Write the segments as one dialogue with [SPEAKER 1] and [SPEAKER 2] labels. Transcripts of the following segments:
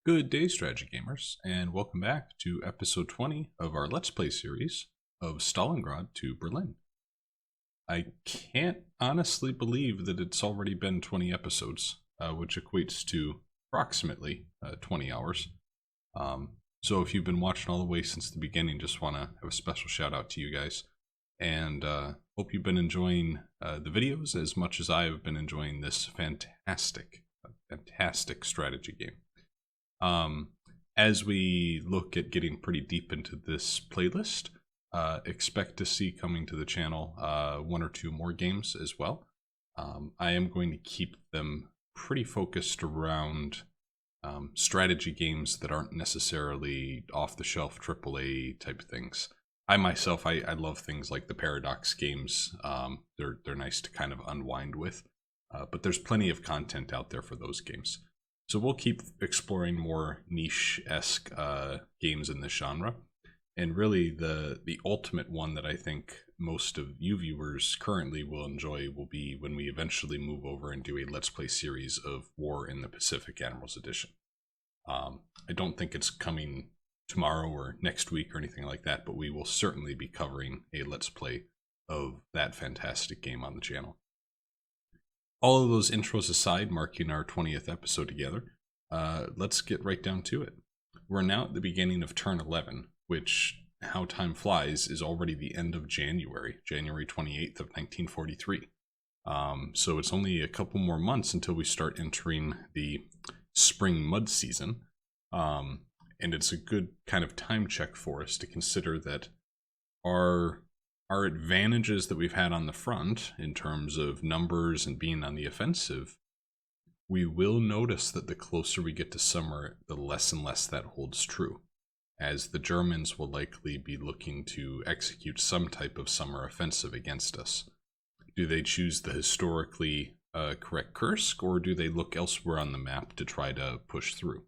[SPEAKER 1] Good day, strategy gamers, and welcome back to episode 20 of our Let's Play series of Stalingrad to Berlin. I can't honestly believe that it's already been 20 episodes, which equates to approximately 20 hours. So if you've been watching all the way since the beginning, just want to have a special shout out to you guys. And hope you've been enjoying the videos as much as I have been enjoying this fantastic strategy game. As we look at getting pretty deep into this playlist, expect to see coming to the channel one or two more games as well. I am going to keep them pretty focused around strategy games that aren't necessarily off-the-shelf AAA type things. I myself, I love things like the Paradox games. They're nice to kind of unwind with, but there's plenty of content out there for those games. So we'll keep exploring more niche-esque games in this genre. And really the ultimate one that I think most of you viewers currently will enjoy will be when we eventually move over and do a Let's Play series of War in the Pacific Admirals Edition. I don't think it's coming tomorrow or next week or anything like that, but we will certainly be covering a Let's Play of that fantastic game on the channel. All of those intros aside, marking our 20th episode together, let's get right down to it. We're now at the beginning of turn 11, which, how time flies, is already the end of January 28th of 1943. So it's only a couple more months until we start entering the spring mud season. And it's a good kind of time check for us to consider that our advantages that we've had on the front in terms of numbers and being on the offensive, we will notice that the closer we get to summer, the less and less that holds true, as the Germans will likely be looking to execute some type of summer offensive against us. Do they choose the historically correct Kursk, or do they look elsewhere on the map to try to push through?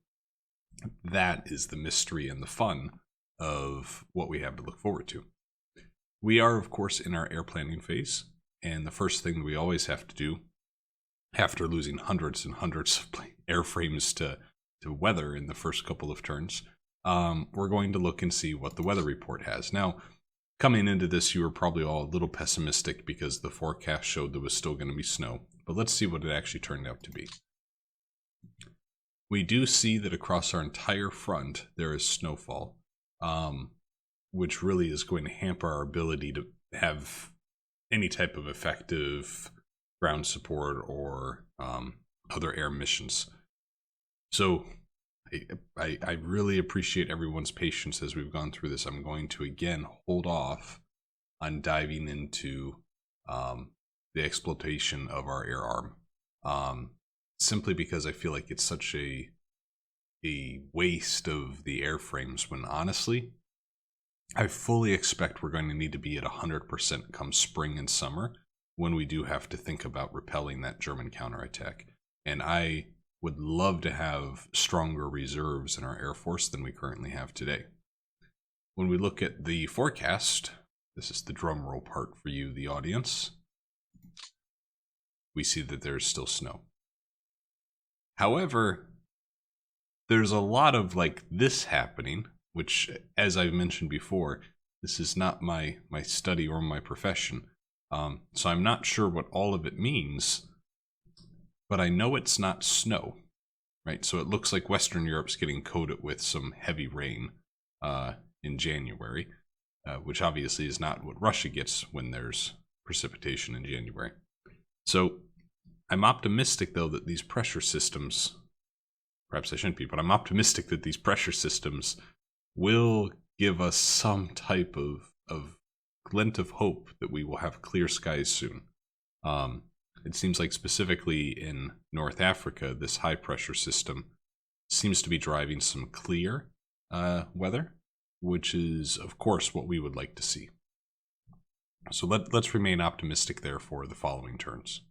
[SPEAKER 1] That is the mystery and the fun of what we have to look forward to. We are, of course, in our air planning phase, and the first thing we always have to do, after losing hundreds and hundreds of airframes to weather in the first couple of turns, we're going to look and see what the weather report has. Now, coming into this, you were probably all a little pessimistic because the forecast showed there was still going to be snow, but let's see what it actually turned out to be. We do see that across our entire front, there is snowfall. Which really is going to hamper our ability to have any type of effective ground support or other air missions. So I really appreciate everyone's patience as we've gone through this. I'm going to again hold off on diving into the exploitation of our air arm, simply because I feel like it's such a waste of the airframes when honestly, I fully expect we're going to need to be at 100% come spring and summer when we do have to think about repelling that German counterattack. And I would love to have stronger reserves in our Air Force than we currently have today. When we look at the forecast, this is the drum roll part for you, the audience, we see that there's still snow. However, there's a lot of like this happening, which, as I mentioned before, this is not my study or my profession. So I'm not sure what all of it means, but I know it's not snow, right? So it looks like Western Europe's getting coated with some heavy rain in January, which obviously is not what Russia gets when there's precipitation in January. So I'm optimistic, though, that these pressure systems, perhaps I shouldn't be, but I'm optimistic that these pressure systems will give us some type of glint of hope that we will have clear skies soon. It seems like specifically in North Africa, this high pressure system seems to be driving some clear weather, which is, of course, what we would like to see. So let's remain optimistic there for the following turns.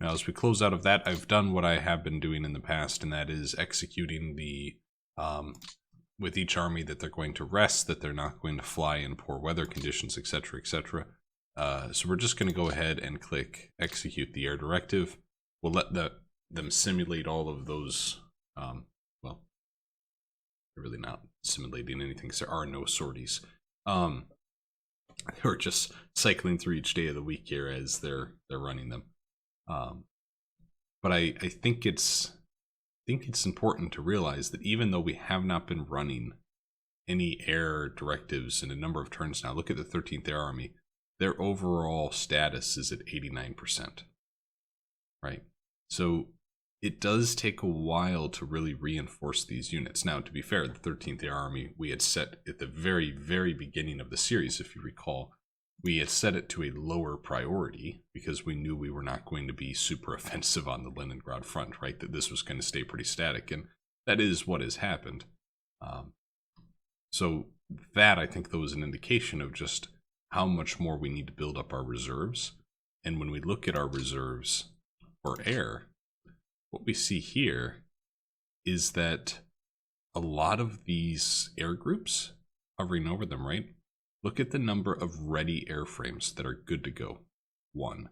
[SPEAKER 1] Now, as we close out of that, I've done what I have been doing in the past, and that is executing the with each army that they're going to rest, that they're not going to fly in poor weather conditions, etc., etc. So we're just going to go ahead and click execute the air directive. We'll let them simulate all of those They're really not simulating anything because there are no sorties. They're just cycling through each day of the week here as they're running them. But I think it's important to realize that even though we have not been running any air directives in a number of turns now, look at the 13th Air Army. Their overall status is at 89%. Right? So it does take a while to really reinforce these units. Now, to be fair, the 13th Air Army we had set at the very, very beginning of the series, if you recall, we had set it to a lower priority because we knew we were not going to be super offensive on the Leningrad front, right? That this was going to stay pretty static, and that is what has happened. So that, I think, though, is an indication of just how much more we need to build up our reserves. And when we look at our reserves for air, what we see here is that a lot of these air groups, hovering over them, right? Look at the number of ready airframes that are good to go. 1,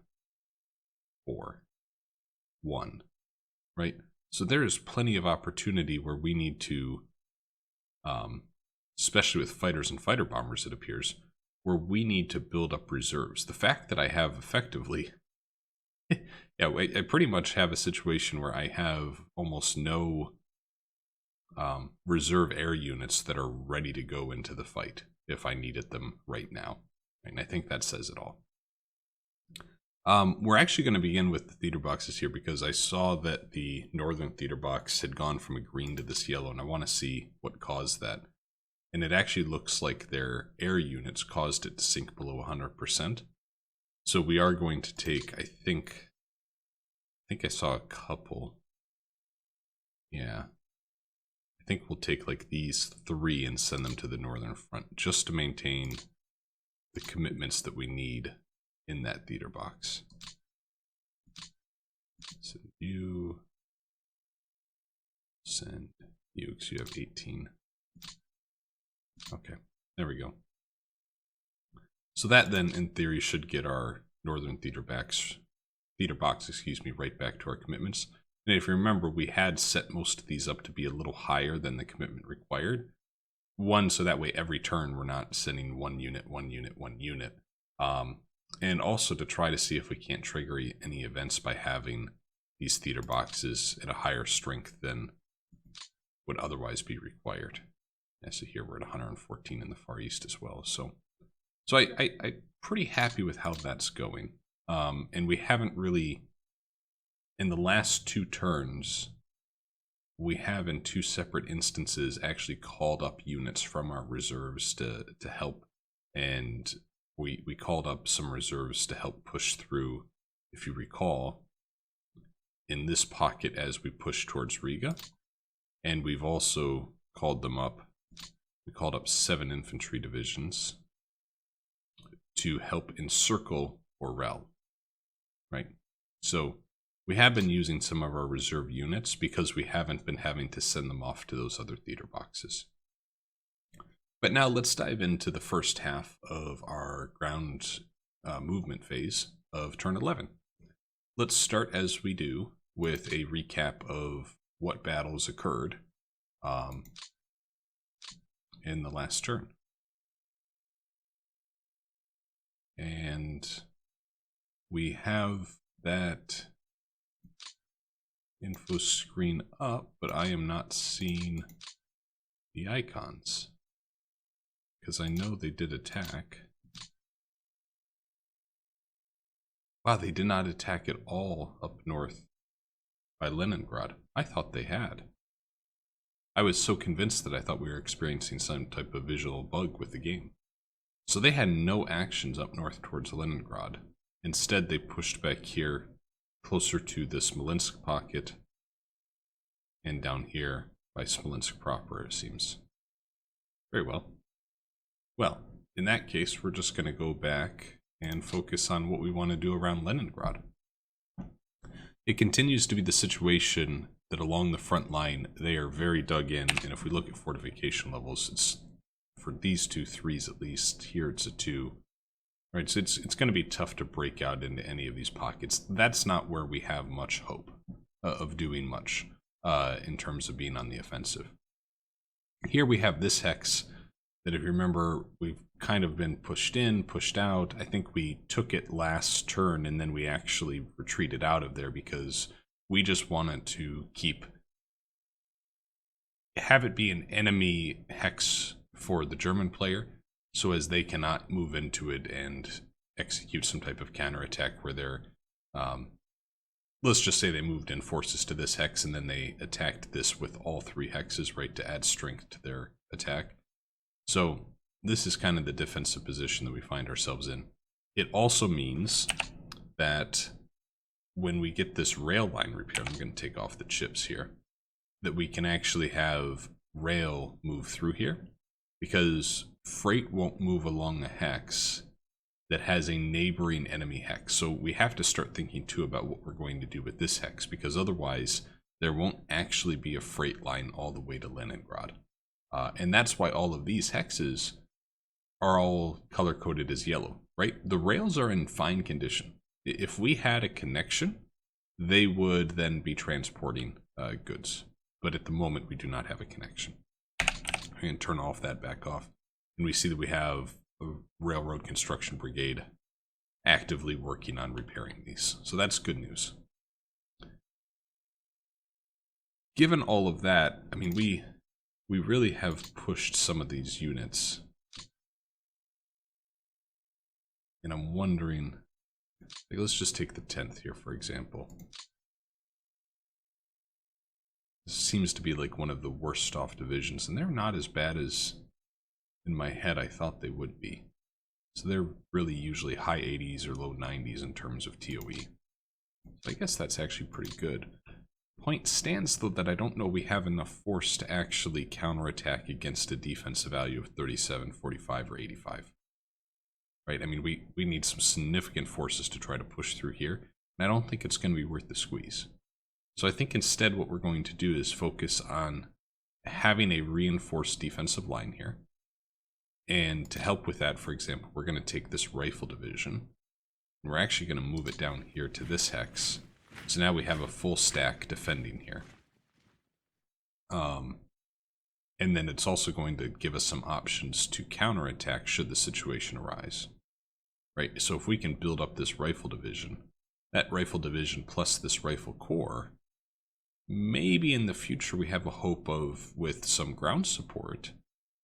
[SPEAKER 1] 4, 1, right? So there is plenty of opportunity where we need to, especially with fighters and fighter bombers, it appears, where we need to build up reserves. The fact that I have effectively, yeah, I pretty much have a situation where I have almost no reserve air units that are ready to go into the fight if I needed them right now. And I think that says it all. We're actually going to begin with the theater boxes here because I saw that the northern theater box had gone from a green to this yellow, and I want to see what caused that. And it actually looks like their air units caused it to sink below 100%. So we are going to take, I think I saw a couple. Yeah. I think we'll take like these 3 and send them to the northern front just to maintain the commitments that we need in that theater box. So you send you, because you have 18. Okay, there we go. So that then, in theory, should get our northern theater box, right back to our commitments. And if you remember, we had set most of these up to be a little higher than the commitment required. One, so that way every turn we're not sending 1 unit, 1 unit, 1 unit. And also to try to see if we can't trigger any events by having these theater boxes at a higher strength than would otherwise be required. Yeah, so here we're at 114 in the Far East as well. So I'm pretty happy with how that's going. And we haven't really, in the last 2 turns, we have in 2 separate instances actually called up units from our reserves to help. And we called up some reserves to help push through, if you recall, in this pocket as we push towards Riga. And we've also called them up. We called up 7 infantry divisions to help encircle Orel, right? So we have been using some of our reserve units because we haven't been having to send them off to those other theater boxes. But now let's dive into the first half of our ground movement phase of turn 11. Let's start, as we do, with a recap of what battles occurred in the last turn. And we have that info screen up, but I am not seeing the icons because I know they did attack. Wow, they did not attack at all up north by Leningrad. I thought they had. I was so convinced that I thought we were experiencing some type of visual bug with the game. So they had no actions up north towards Leningrad. Instead, they pushed back here closer to the Smolensk pocket and down here by Smolensk proper, it seems. Very well. Well, in that case, we're just going to go back and focus on what we want to do around Leningrad. It continues to be the situation that along the front line, they are very dug in, and if we look at fortification levels, it's for these 2 3s at least. Here it's a 2. Right, so it's going to be tough to break out into any of these pockets. That's not where we have much hope of doing much in terms of being on the offensive. Here we have this hex that, if you remember, we've kind of been pushed in, pushed out. I think we took it last turn and then we actually retreated out of there because we just wanted to have it be an enemy hex for the German player, so as they cannot move into it and execute some type of counterattack where they're, let's just say they moved in forces to this hex and then they attacked this with all 3 hexes, right, to add strength to their attack. So this is kind of the defensive position that we find ourselves in. It also means that when we get this rail line repair, I'm going to take off the chips here, that we can actually have rail move through here, because freight won't move along a hex that has a neighboring enemy hex. So we have to start thinking too about what we're going to do with this hex, because otherwise there won't actually be a freight line all the way to Leningrad. And that's why all of these hexes are all color-coded as yellow, right? The rails are in fine condition. If we had a connection, they would then be transporting goods. But at the moment, we do not have a connection. I'm going to turn off that back off. And we see that we have a railroad construction brigade actively working on repairing these. So that's good news. Given all of that, I mean, we really have pushed some of these units. And I'm wondering, like, let's just take the 10th here, for example. This seems to be like one of the worst off divisions, and they're not as bad as in my head I thought they would be. So they're really usually high 80s or low 90s in terms of TOE. So I guess that's actually pretty good. Point stands, though, that I don't know we have enough force to actually counterattack against a defensive value of 37, 45, or 85. Right? I mean, we need some significant forces to try to push through here, and I don't think it's going to be worth the squeeze. So I think instead what we're going to do is focus on having a reinforced defensive line here. And to help with that, for example, we're going to take this rifle division, and we're actually going to move it down here to this hex. So now we have a full stack defending here. And then it's also going to give us some options to counterattack should the situation arise. Right, so if we can build up this rifle division, that rifle division plus this rifle corps, maybe in the future we have a hope of, with some ground support,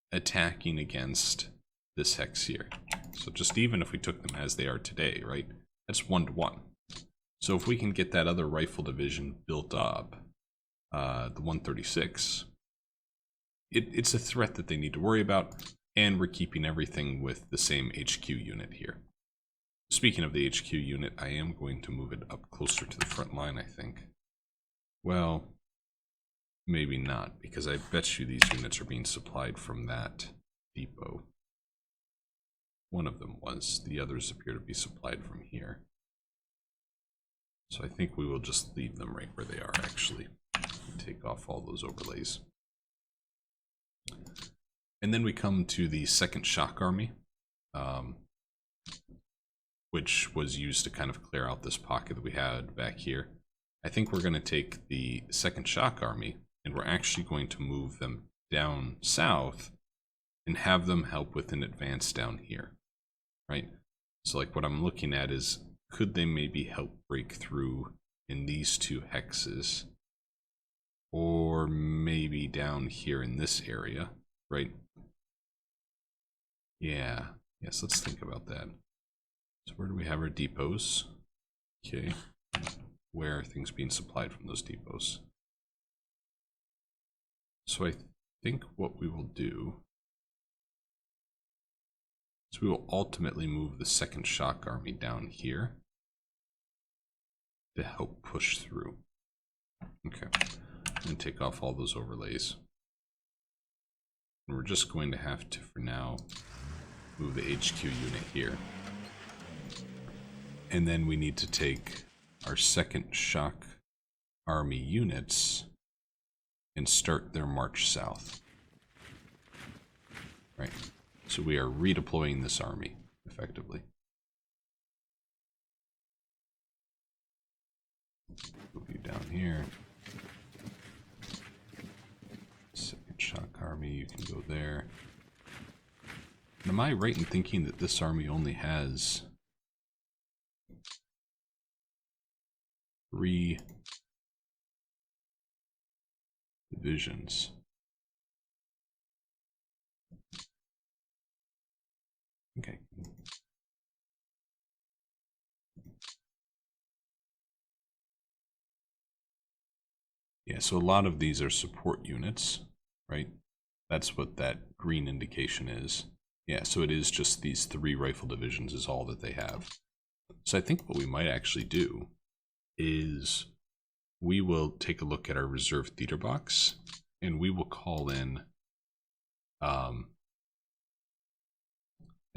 [SPEAKER 1] attacking against this hex here. So just even if we took them as they are today, right, that's 1-to-1. So if we can get that other rifle division built up, the 136, it's a threat that they need to worry about, and we're keeping everything with the same HQ unit here. Speaking of the HQ unit, I am going to move it up closer to the front line, I think. Well, maybe not, because I bet you these units are being supplied from that depot. One of them was. The others appear to be supplied from here. So I think we will just leave them right where they are, actually. Take off all those overlays. And then we come to the 2nd Shock Army, which was used to kind of clear out this pocket that we had back here. I think we're going to take the 2nd Shock Army, and we're actually going to move them down south and have them help with an advance down here, right? So like what I'm looking at is, could they maybe help break through in these 2 hexes? Or maybe down here in this area, right? Yeah, yes, let's think about that. So where do we have our depots? Okay, where are things being supplied from those depots? So I think what we will do is we will ultimately move the 2nd Shock Army down here to help push through. Okay, and take off all those overlays. And we're just going to have to, for now, move the HQ unit here. And then we need to take our 2nd Shock Army units and start their march south. Right. So we are redeploying this army, effectively. Move you down here. 2nd Shock Army, you can go there. And am I right in thinking that this army only has 3 divisions? Okay. Yeah, so a lot of these are support units, right? That's what that green indication is. Yeah, so it is just these 3 rifle divisions is all that they have. So I think what we might actually do is we will take a look at our reserve theater box, and we will call in, I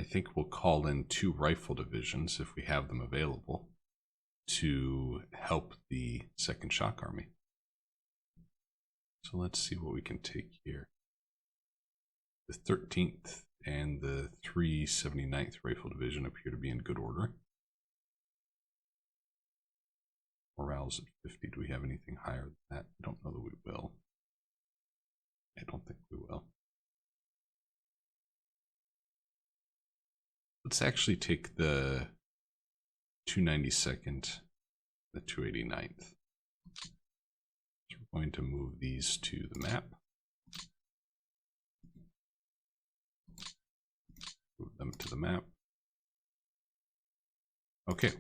[SPEAKER 1] think we'll call in 2 rifle divisions if we have them available to help the 2nd Shock Army. So let's see what we can take here. The 13th and the 379th Rifle Division appear to be in good order. Morale's at 50. Do we have anything higher than that? I don't know that we will. I don't think we will. Let's actually take the 292nd, the 289th. So we're going to move these to the map. Move them to the map. Okay,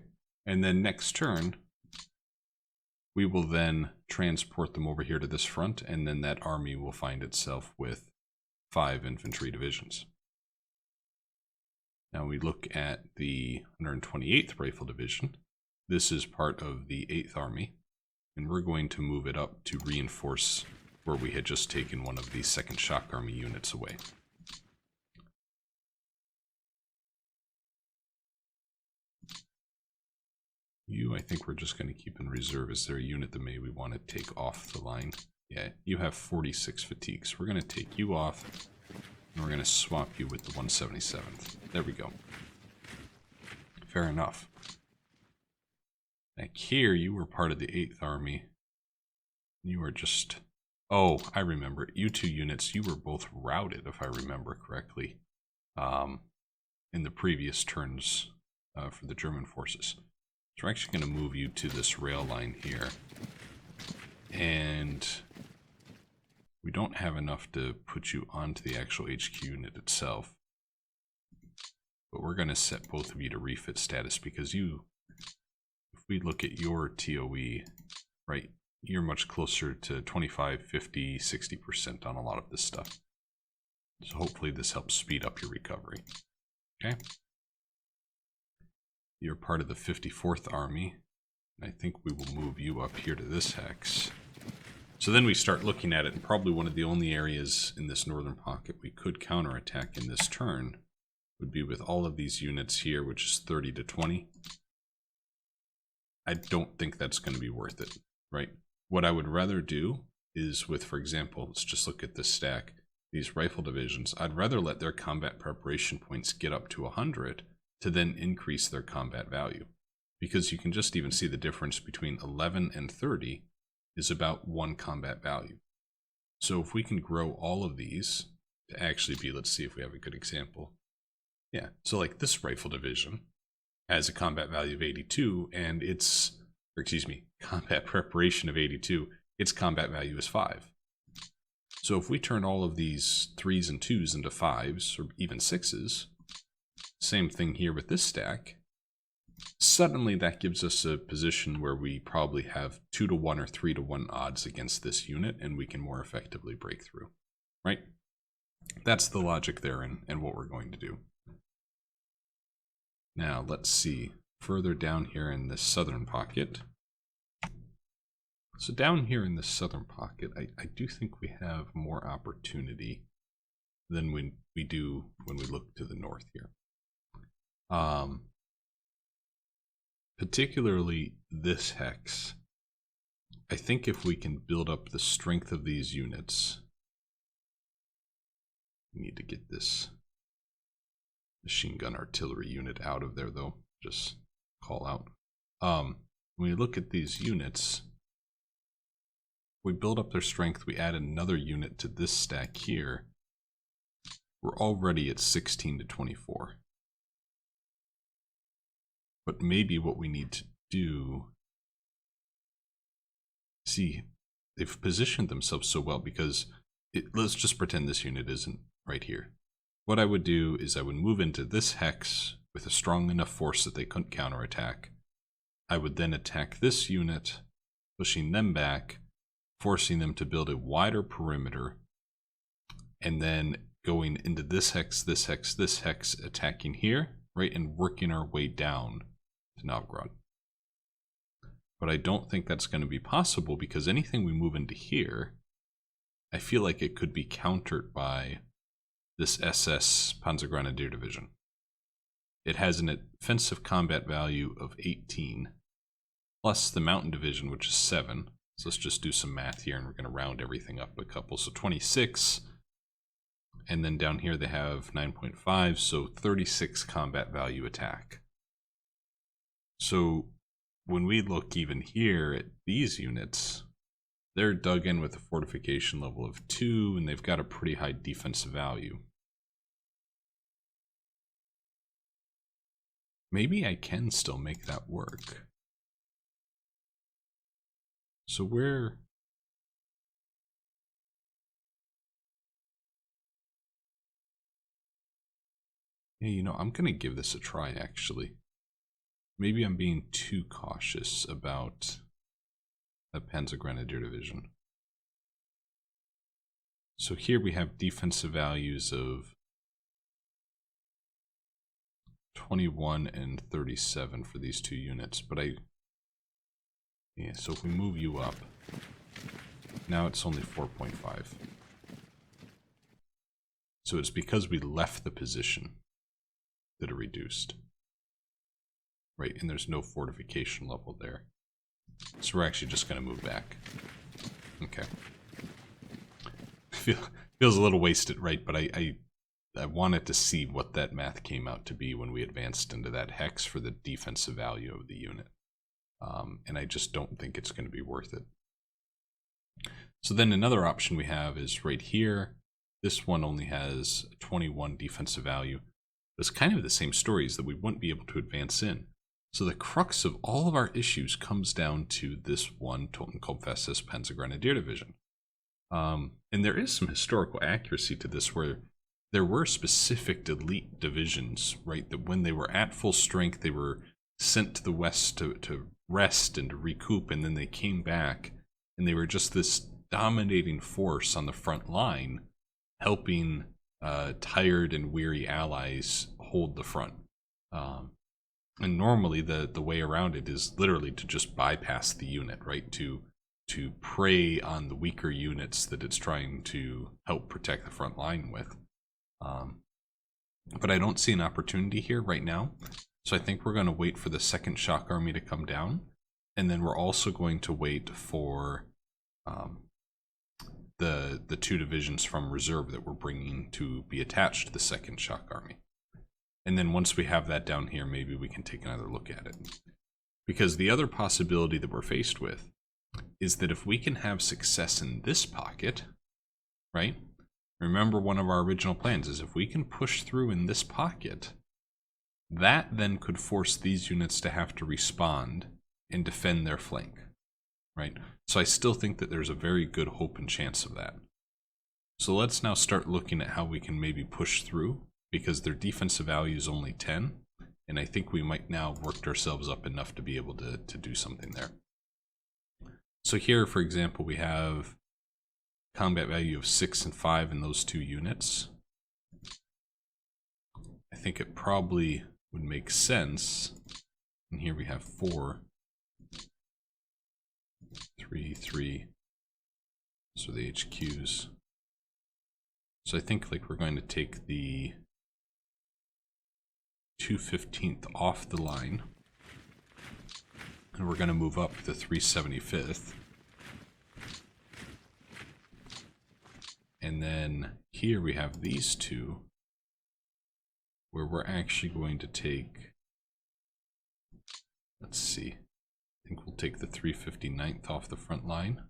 [SPEAKER 1] and then next turn, we will then transport them over here to this front, and then that army will find itself with 5 infantry divisions. Now we look at the 128th Rifle Division. This is part of the 8th Army, and we're going to move it up to reinforce where we had just taken one of the 2nd Shock Army units away. You, I think we're just going to keep in reserve. Is there a unit that maybe we want to take off the line? Yeah, you have 46 fatigues. We're going to take you off, and we're going to swap you with the 177th. There we go. Fair enough. Back here, you were part of the 8th Army. You were just... Oh, I remember. You 2 units, you were both routed, if I remember correctly, in the previous turns for the German forces. So we're actually going to move you to this rail line here. And we don't have enough to put you onto the actual HQ unit itself. But we're going to set both of you to refit status because you, if we look at your TOE, right, you're much closer to 25, 50, 60% on a lot of this stuff. So hopefully this helps speed up your recovery. Okay. You're part of the 54th Army, and I think we will move you up here to this hex. So then we start looking at it, and probably one of the only areas in this northern pocket we could counterattack in this turn would be with all of these units here, which is 30 to 20. I don't think that's going to be worth it, right? What I would rather do is with, for example, let's just look at this stack, these rifle divisions. I'd rather let their combat preparation points get up to 100 to then increase their combat value. Because you can just even see the difference between 11 and 30 is about 1 combat value. So if we can grow all of these to actually be, let's see if we have a good example. Yeah, so like this rifle division has a combat value of 82 and its, or excuse me, combat preparation of 82, its combat value is 5. So if we turn all of these 3s and 2s into 5s or even 6s, same thing here with this stack, suddenly that gives us a position where we probably have 2 to 1 or 3 to 1 odds against this unit, and we can more effectively break through, right? That's the logic there and what we're going to do. Now let's see, further down here in this southern pocket. So down here in this southern pocket, I do think we have more opportunity than we do when we look to the north here. Particularly this hex, I think if we can build up the strength of these units, we need to get this machine gun artillery unit out of there though, just call out. When we look at these units, we build up their strength, we add another unit to this stack here, we're already at 16 to 24. But maybe what we need to do... See, they've positioned themselves so well because... let's just pretend this unit isn't right here. What I would do is I would move into this hex with a strong enough force that they couldn't counterattack. I would then attack this unit, pushing them back, forcing them to build a wider perimeter, and then going into this hex, this hex, this hex, attacking here, right, and working our way down to Novgorod. But I don't think that's going to be possible because anything we move into here, I feel like it could be countered by this SS Panzergrenadier Division. It has an offensive combat value of 18, plus the Mountain Division, which is 7. So let's just do some math here, and we're going to round everything up a couple. So 26, and then down here they have 9.5, so 36 combat value attack. So when we look even here at these units, they're dug in with a fortification level of 2, and they've got a pretty high defensive value. Maybe I can still make that work. So where... Hey, you know, I'm going to give this a try, actually. Maybe I'm being too cautious about a Panzergrenadier Division. So here we have defensive values of 21 and 37 for these two units, but yeah, so if we move you up, now it's only 4.5. So it's because we left the position that it reduced. Right, and there's no fortification level there. So we're actually just going to move back. Okay. Feels a little wasted, right? But I wanted to see what that math came out to be when we advanced into that hex for the defensive value of the unit. And I just don't think it's going to be worth it. So then another option we have is right here. This one only has 21 defensive value. It's kind of the same story, is that we wouldn't be able to advance in. So the crux of all of our issues comes down to this one Totenkopf-SS Panzergrenadier Division. And there is some historical accuracy to this, where there were specific elite divisions, right, that when they were at full strength, they were sent to the west to rest and to recoup, and then they came back, and they were just this dominating force on the front line, helping tired and weary allies hold the front. And normally the way around it is literally to just bypass the unit, right? To prey on the weaker units that it's trying to help protect the front line with. But I don't see an opportunity here right now. So I think we're going to wait for the second shock army to come down. And then we're also going to wait for the two divisions from reserve that we're bringing to be attached to the second shock army. And then once we have that down here, maybe we can take another look at it. Because the other possibility that we're faced with is that if we can have success in this pocket, right? Remember, one of our original plans is if we can push through in this pocket, that then could force these units to have to respond and defend their flank, right? So I still think that there's a very good hope and chance of that. So let's now start looking at how we can maybe push through, because their defensive value is only 10, and I think we might now have worked ourselves up enough to be able to do something there. So here, for example, we have combat value of 6 and 5 in those two units. I think it probably would make sense, and here we have 4, 3, 3, so the HQs. So I think like we're going to take the 215th off the line, and we're going to move up the 375th. And then here we have these two, where we're actually going to take, let's see, I think we'll take the 359th off the front line.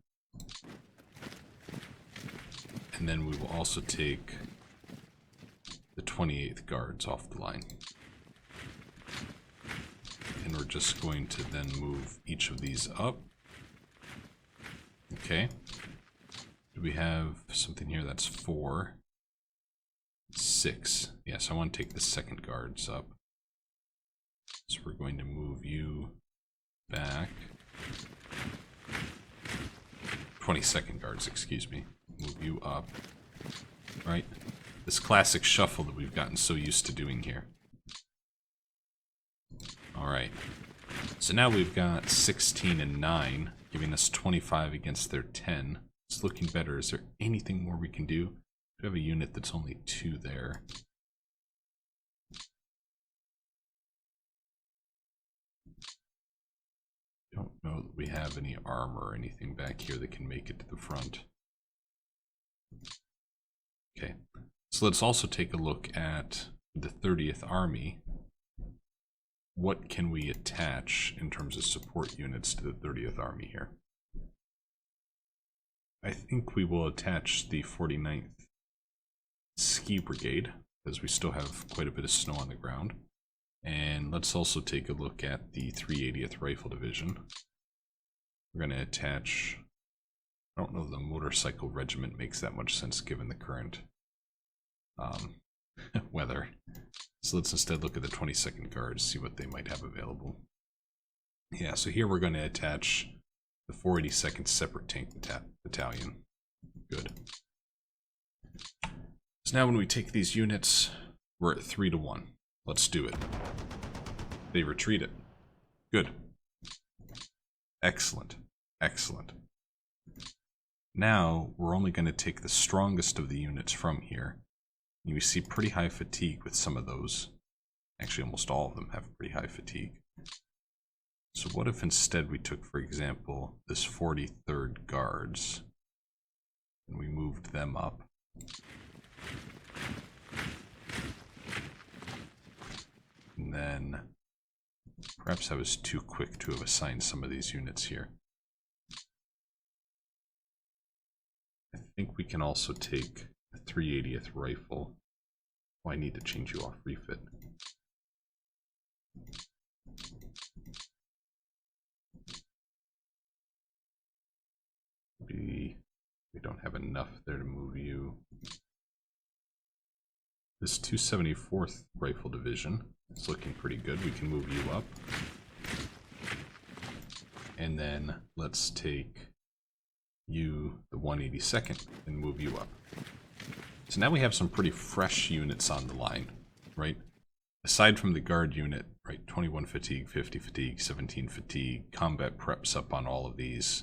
[SPEAKER 1] And then we will also take 28th Guards off the line. And we're just going to then move each of these up. Okay. Do we have something here that's 4? 6. Yes, I want to take the 2nd Guards up. So we're going to move you back. 22nd Guards, excuse me. Move you up. Right? This classic shuffle that we've gotten so used to doing here. Alright. So now we've got 16 and 9, giving us 25 against their 10. It's looking better. Is there anything more we can do? We have a unit that's only 2 there. Don't know that we have any armor or anything back here that can make it to the front. Okay, so let's also take a look at the 30th Army. What can we attach in terms of support units to the 30th Army here? I think we will attach the 49th Ski Brigade, because we still have quite a bit of snow on the ground. And let's also take a look at the 380th Rifle Division. We're going to attach... I don't know if the motorcycle regiment makes that much sense given the current weather. So let's instead look at the 22nd Guards, see what they might have available. Yeah, so here we're going to attach the 482nd Separate Tank Battalion. Good. So now when we take these units, we're at 3-1. Let's do it. They retreat it. Good. Excellent. Excellent. Now, we're only going to take the strongest of the units from here. You see pretty high fatigue with some of those. Actually, almost all of them have pretty high fatigue. So what if instead we took, for example, this 43rd Guards, and we moved them up? And then, perhaps I was too quick to have assigned some of these units here. I think we can also take the 380th Rifle. Oh, I need to change you off refit. We don't have enough there to move you. This 274th Rifle Division is looking pretty good. We can move you up. And then let's take you, the 182nd, and move you up. So now we have some pretty fresh units on the line, right? Aside from the guard unit, right? 21 fatigue, 50 fatigue, 17 fatigue, combat preps up on all of these.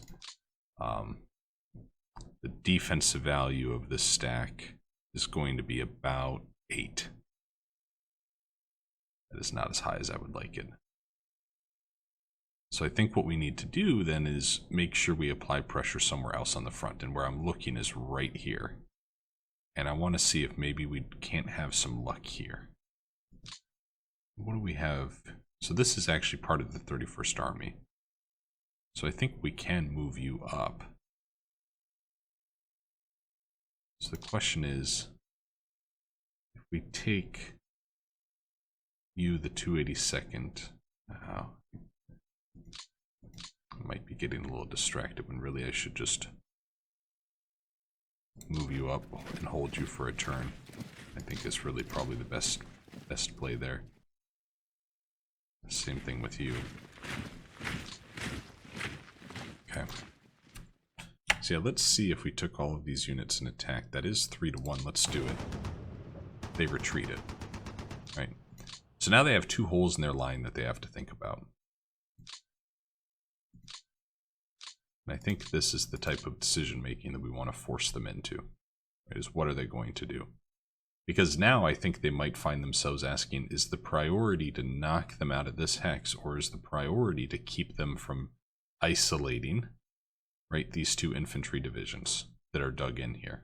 [SPEAKER 1] The defensive value of this stack is going to be about 8. That is not as high as I would like it. So I think what we need to do then is make sure we apply pressure somewhere else on the front, and where I'm looking is right here. And I want to see if maybe we can't have some luck here. What do we have? So this is actually part of the 31st Army. So I think we can move you up. So the question is, if we take you, the 282nd, I might be getting a little distracted when really I should just move you up and hold you for a turn. I think that's really probably the best play there. Same thing with you. Okay. So yeah, let's see if we took all of these units and attacked. That is 3-1. Let's do it. They retreated. Right. So now they have 2 holes in their line that they have to think about. And I think this is the type of decision making that we want to force them into. Right, is what are they going to do? Because now I think they might find themselves asking, is the priority to knock them out of this hex, or is the priority to keep them from isolating, right, these 2 infantry divisions that are dug in here?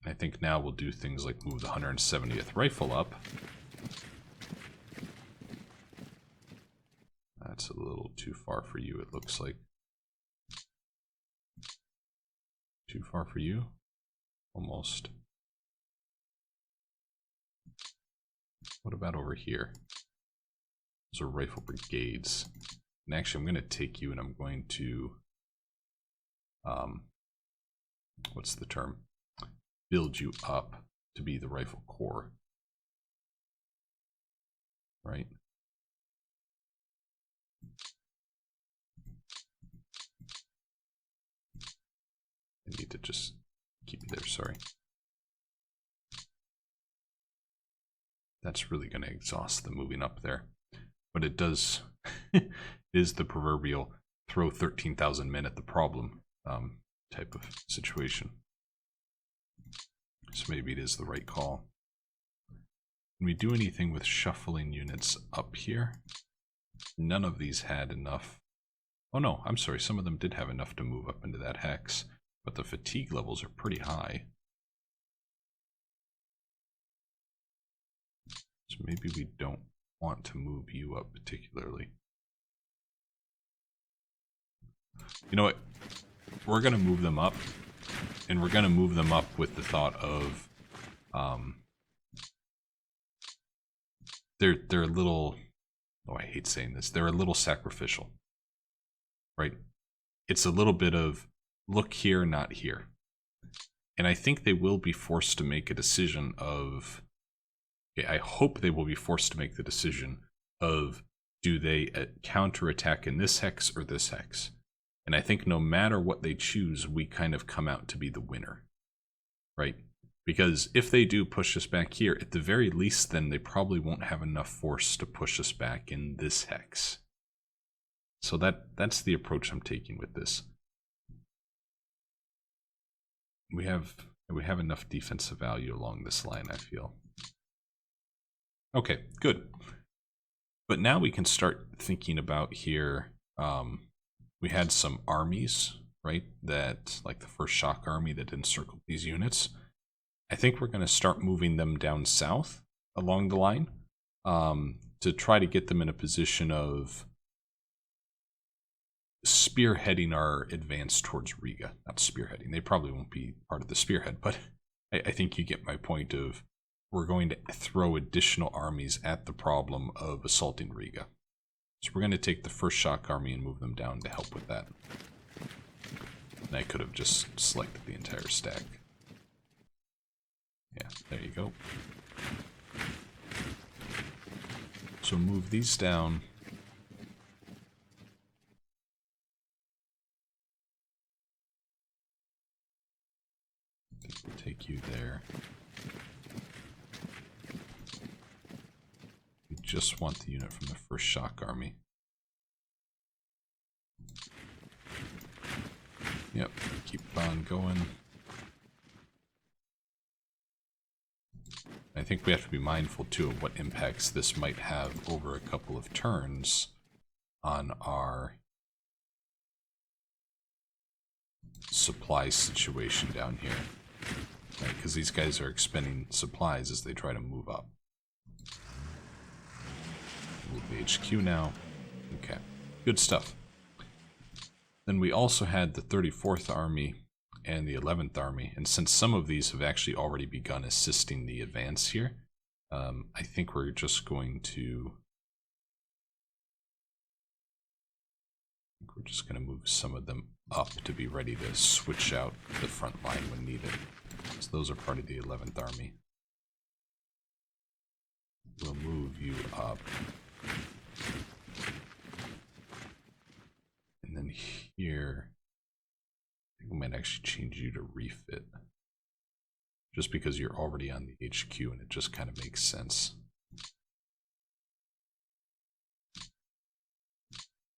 [SPEAKER 1] I think now we'll do things like move the 170th Rifle up. That's a little too far for you, it looks like. Too far for you? Almost. What about over here? Those are rifle brigades. And actually, I'm going to take you and I'm going to, what's the term? Build you up to be the rifle corps. Right? I need to just keep you there, sorry. That's really going to exhaust them moving up there. But it does, is the proverbial throw 13,000 men at the problem type of situation. So maybe it is the right call. Can we do anything with shuffling units up here? None of these had enough. Oh no, I'm sorry, some of them did have enough to move up into that hex, but the fatigue levels are pretty high. So maybe we don't want to move you up particularly. You know what? We're going to move them up, and we're going to move them up with the thought of they're a little, oh, I hate saying this, they're a little sacrificial, right? It's a little bit of look here, not here. And I think they will be forced to make a decision of, I hope they will be forced to make the decision of, do they counterattack in this hex or this hex? And I think no matter what they choose, we kind of come out to be the winner, right? Because if they do push us back here, at the very least, then they probably won't have enough force to push us back in this hex. So that's the approach I'm taking with this. We have enough defensive value along this line, I feel. Okay, good. But now we can start thinking about here. We had some armies, right? That, like the first shock army that encircled these units. I think we're going to start moving them down south along the line to try to get them in a position of spearheading our advance towards Riga. Not spearheading. They probably won't be part of the spearhead, but I think you get my point of we're going to throw additional armies at the problem of assaulting Riga. So we're going to take the first shock army and move them down to help with that. And I could have just selected the entire stack. Yeah, there you go. So move these down. I think we'll take you there. We just want the unit from the first shock army. Yep, keep on going. I think we have to be mindful too of what impacts this might have over a couple of turns on our supply situation down here. Right, because these guys are expending supplies as they try to move up. Move the HQ now. Okay, good stuff. Then we also had the 34th Army and the 11th Army, and since some of these have actually already begun assisting the advance here, I think we're just going to move some of them up to be ready to switch out the front line when needed. So those are part of the 11th Army. We'll move you up. And then here, I think we might actually change you to refit. Just because you're already on the HQ and it just kind of makes sense.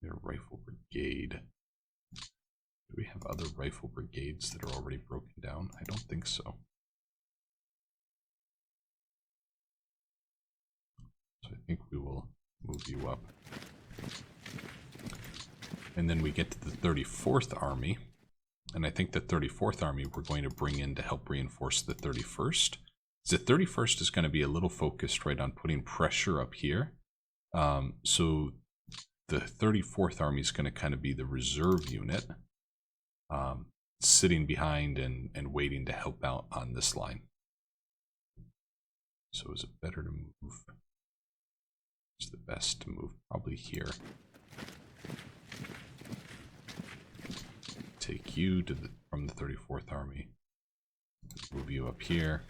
[SPEAKER 1] Their rifle brigade. Do we have other rifle brigades that are already broken down? I don't think so. So I think we will move you up. And then we get to the 34th Army. And I think the 34th Army we're going to bring in to help reinforce the 31st. The 31st is going to be a little focused right on putting pressure up here. So the 34th Army is going to kind of be the reserve unit, sitting behind and waiting to help out on this line. So is it better to move It's the best to move probably here. Take you to from the 34th Army. Move you up here.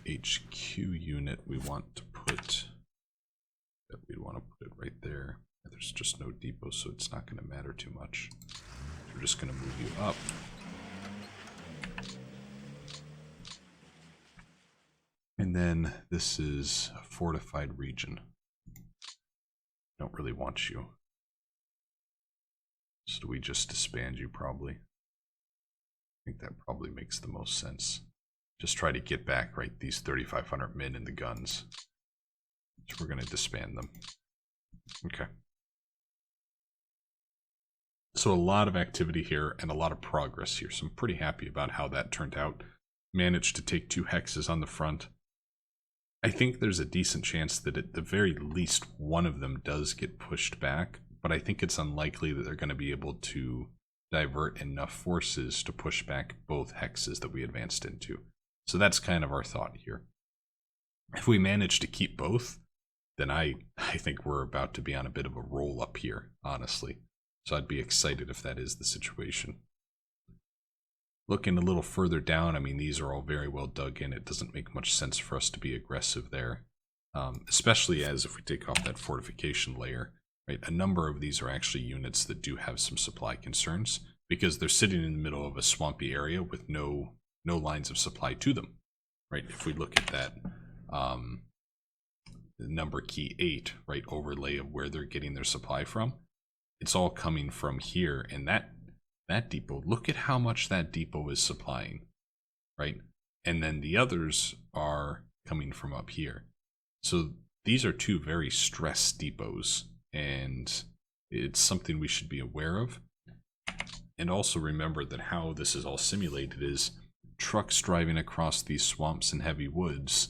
[SPEAKER 1] The HQ unit we want to put it right there. There's just no depot, so it's not going to matter too much. We're just going to move you up. And then this is a fortified region. Don't really want you. So we just disband you probably. I think that probably makes the most sense. Just try to get back, right, these 3,500 men and the guns. So we're going to disband them. Okay. So a lot of activity here and a lot of progress here. So I'm pretty happy about how that turned out. Managed to take 2 hexes on the front. I think there's a decent chance that at the very least one of them does get pushed back, but I think it's unlikely that they're going to be able to divert enough forces to push back both hexes that we advanced into. So that's kind of our thought here. If we manage to keep both, then I think we're about to be on a bit of a roll up here, honestly. So I'd be excited if that is the situation. Looking a little further down, I mean, these are all very well dug in. It doesn't make much sense for us to be aggressive there, especially as if we take off that fortification layer, right? A number of these are actually units that do have some supply concerns because they're sitting in the middle of a swampy area with no lines of supply to them, right? If we look at that the number key 8, right, overlay of where they're getting their supply from, it's all coming from here, and that depot, look at how much that depot is supplying, right? And then the others are coming from up here. So these are 2 very stressed depots, and it's something we should be aware of. And also remember that how this is all simulated is trucks driving across these swamps and heavy woods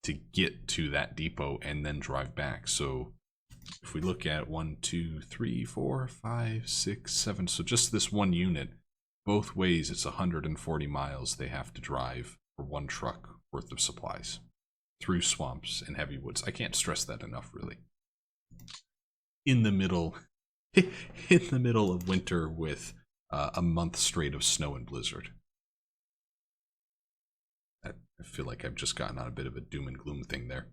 [SPEAKER 1] to get to that depot and then drive back. So if we look at 1, 2, 3, 4, 5, 6, 7, so just this one unit, both ways it's 140 miles they have to drive for 1 truck worth of supplies through swamps and heavy woods. I can't stress that enough, really. In the middle of winter with a month straight of snow and blizzard. I feel like I've just gotten on a bit of a doom and gloom thing there.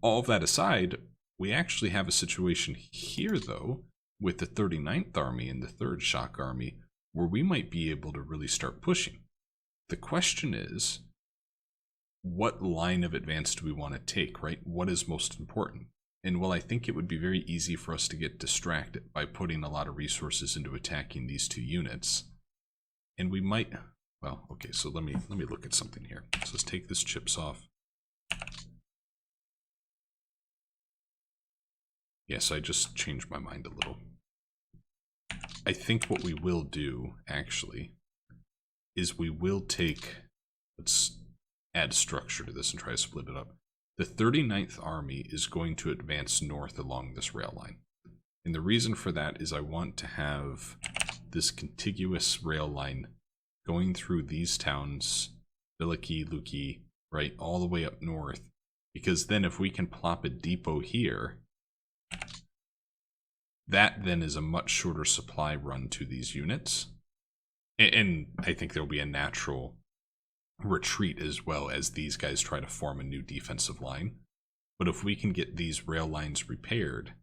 [SPEAKER 1] All of that aside, we actually have a situation here, though, with the 39th Army and the 3rd Shock Army, where we might be able to really start pushing. The question is, what line of advance do we want to take, right? What is most important? And well, I think it would be very easy for us to get distracted by putting a lot of resources into attacking these 2 units. And we might, well, okay, so let me look at something here. So let's take this chips off. Yes, I just changed my mind a little. I think what we will do, actually, is we will take, let's add structure to this and try to split it up. The 39th Army is going to advance north along this rail line. And the reason for that is I want to have this contiguous rail line going through these towns, Veliky, Luki, right, all the way up north. Because then if we can plop a depot here, that then is a much shorter supply run to these units. And I think there'll be a natural retreat as well as these guys try to form a new defensive line. But if we can get these rail lines repaired